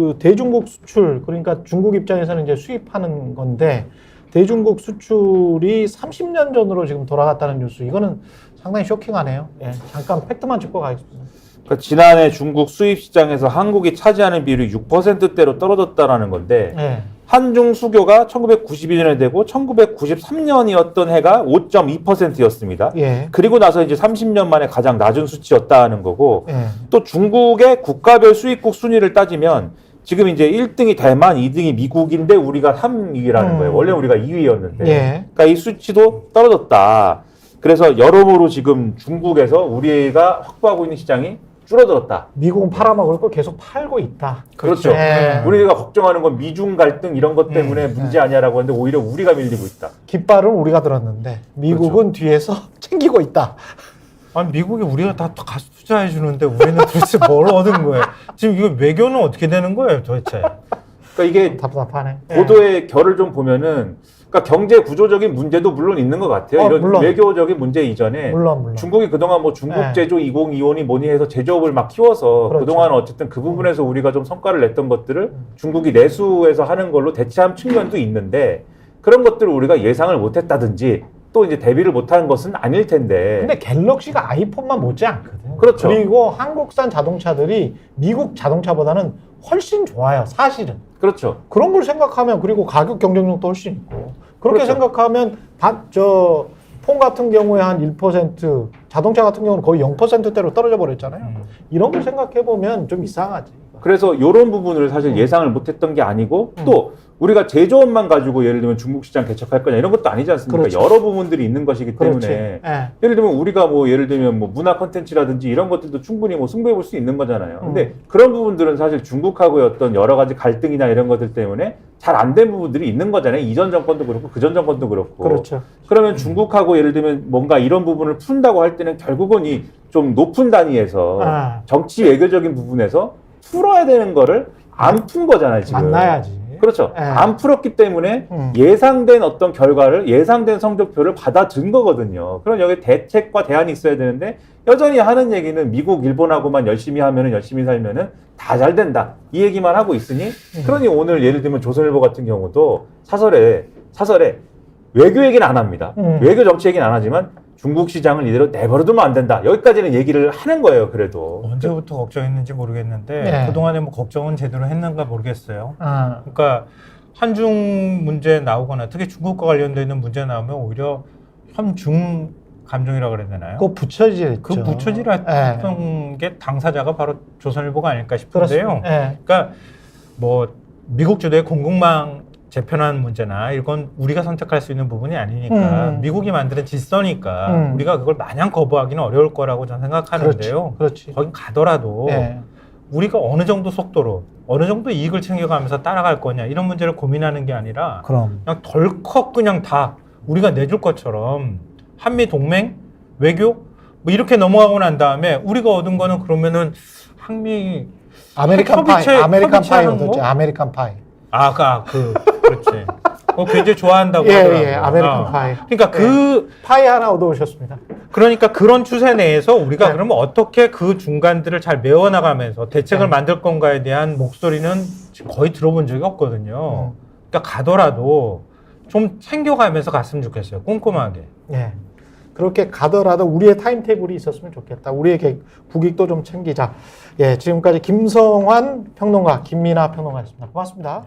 그 대중국 수출, 그러니까 중국 입장에서는 이제 수입하는 건데 대중국 수출이 30년 전으로 지금 돌아갔다는 뉴스, 이거는 상당히 쇼킹하네요. 예, 잠깐 팩트만 짚고 가겠습니다. 그러니까 지난해 중국 수입 시장에서 한국이 차지하는 비율이 6%대로 떨어졌다라는 건데 예. 한중 수교가 1992년에 되고 1993년이었던 해가 5.2%였습니다. 예. 그리고 나서 이제 30년 만에 가장 낮은 수치였다는 거고 예. 또 중국의 국가별 수입국 순위를 따지면 지금 이제 1등이 대만, 2등이 미국인데 우리가 3위라는 거예요. 원래 우리가 2위였는데. 예. 그러니까 이 수치도 떨어졌다. 그래서 여러모로 지금 중국에서 우리가 확보하고 있는 시장이 줄어들었다. 미국은 팔아먹을 거 계속 팔고 있다. 그렇죠. 예. 우리가 걱정하는 건 미중 갈등 이런 것 때문에 문제 아니야라고 하는데 오히려 우리가 밀리고 있다. 깃발은 우리가 들었는데 미국은 뒤에서 챙기고 있다. 아니 미국이 우리가 다 가서 투자해 주는데 우리는 도대체 뭘 얻은 거예요? 지금 이거 외교는 어떻게 되는 거예요, 도대체? 그러니까 이게 답답하네. 보도의 결을 좀 보면은 그러니까 경제 구조적인 문제도 물론 있는 것 같아요. 이런 물론. 외교적인 문제 이전에 물론. 중국이 그동안 뭐 중국 네. 제조 2025니 뭐니 해서 제조업을 막 키워서 그렇죠. 그동안 어쨌든 그 부분에서 우리가 좀 성과를 냈던 것들을 중국이 내수해서 하는 걸로 대체한 측면도 있는데 그런 것들을 우리가 예상을 못했다든지 또 이제 대비를 못하는 것은 아닐 텐데. 근데 갤럭시가 아이폰만 못지 않거든. 그렇죠. 그리고 한국산 자동차들이 미국 자동차보다는 훨씬 좋아요, 사실은. 그렇죠. 그런 걸 생각하면, 그리고 가격 경쟁력도 훨씬 있고, 그렇게 그렇죠. 생각하면 폰 같은 경우에 한 1%, 자동차 같은 경우는 거의 0%대로 떨어져 버렸잖아요. 이런 걸 생각해 보면 좀 이상하지. 그래서 이런 부분을 사실 예상을 못했던 게 아니고 또 우리가 제조업만 가지고 예를 들면 중국 시장 개척할 거냐 이런 것도 아니지 않습니까? 그렇지. 여러 부분들이 있는 것이기 그렇지. 때문에 예. 예를 들면 우리가 뭐 예를 들면 뭐 문화 콘텐츠라든지 이런 것들도 충분히 뭐 승부해 볼 수 있는 거잖아요. 근데 그런 부분들은 사실 중국하고의 어떤 여러 가지 갈등이나 이런 것들 때문에 잘 안 된 부분들이 있는 거잖아요. 이전 정권도 그렇고 그전 정권도 그렇고. 그렇죠. 그러면 중국하고 예를 들면 뭔가 이런 부분을 푼다고 할 때는 결국은 이 좀 높은 단위에서 아. 정치 외교적인 부분에서 풀어야 되는 거를 안 푼 거잖아요, 지금. 만나야지. 그렇죠. 예. 안 풀었기 때문에 예상된 어떤 결과를, 예상된 성적표를 받아준 거거든요. 그럼 여기 대책과 대안이 있어야 되는데 여전히 하는 얘기는 미국, 일본하고만 열심히 하면은 열심히 살면은 다 잘 된다. 이 얘기만 하고 있으니 그러니 오늘 예를 들면 조선일보 같은 경우도 사설에 외교 얘기는 안 합니다. 외교 정치 얘기는 안 하지만 중국 시장을 이대로 내버려두면 안 된다. 여기까지는 얘기를 하는 거예요, 그래도. 언제부터 걱정했는지 모르겠는데 네. 그동안에 뭐 걱정은 제대로 했는가 모르겠어요. 아. 그러니까 한중 문제 나오거나 특히 중국과 관련되어 있는 문제 나오면 오히려 현중 감정이라고 그래야 되나요? 그거 붙여지죠. 그 붙여지라 했던 게 당사자가 바로 조선일보가 아닐까 싶은데요. 예. 그러니까 뭐 미국 주도의 공급망 재편한 문제나 이건 우리가 선택할 수 있는 부분이 아니니까 미국이 만드는 질서니까 우리가 그걸 마냥 거부하기는 어려울 거라고 저는 생각하는데요. 그렇지. 거긴 가더라도 예. 우리가 어느 정도 속도로 어느 정도 이익을 챙겨가면서 따라갈 거냐 이런 문제를 고민하는 게 아니라 그럼. 그냥 덜컥 그냥 다 우리가 내줄 것처럼 한미 동맹, 외교 뭐 이렇게 넘어가고 난 다음에 우리가 얻은 거는 그러면은 한미 아메리칸 파이, 협의체- 아메리칸 파이 협의체하는 얻었지. 거? 아메리칸 파이. 그렇지. 굉장히 좋아한다고 예, 하더라고요. 예, 아메리칸 파이. 그러니까 파이 하나 얻어오셨습니다. 그러니까 그런 추세 내에서 우리가 네. 그러면 어떻게 그 중간들을 잘 메워나가면서 대책을 네. 만들 건가에 대한 목소리는 지금 거의 들어본 적이 없거든요. 그러니까 가더라도 좀 챙겨가면서 갔으면 좋겠어요. 꼼꼼하게. 예. 그렇게 가더라도 우리의 타임테이블이 있었으면 좋겠다. 우리의 국익도 좀 챙기자. 예, 지금까지 김성환 평론가, 김민하 평론가였습니다. 고맙습니다.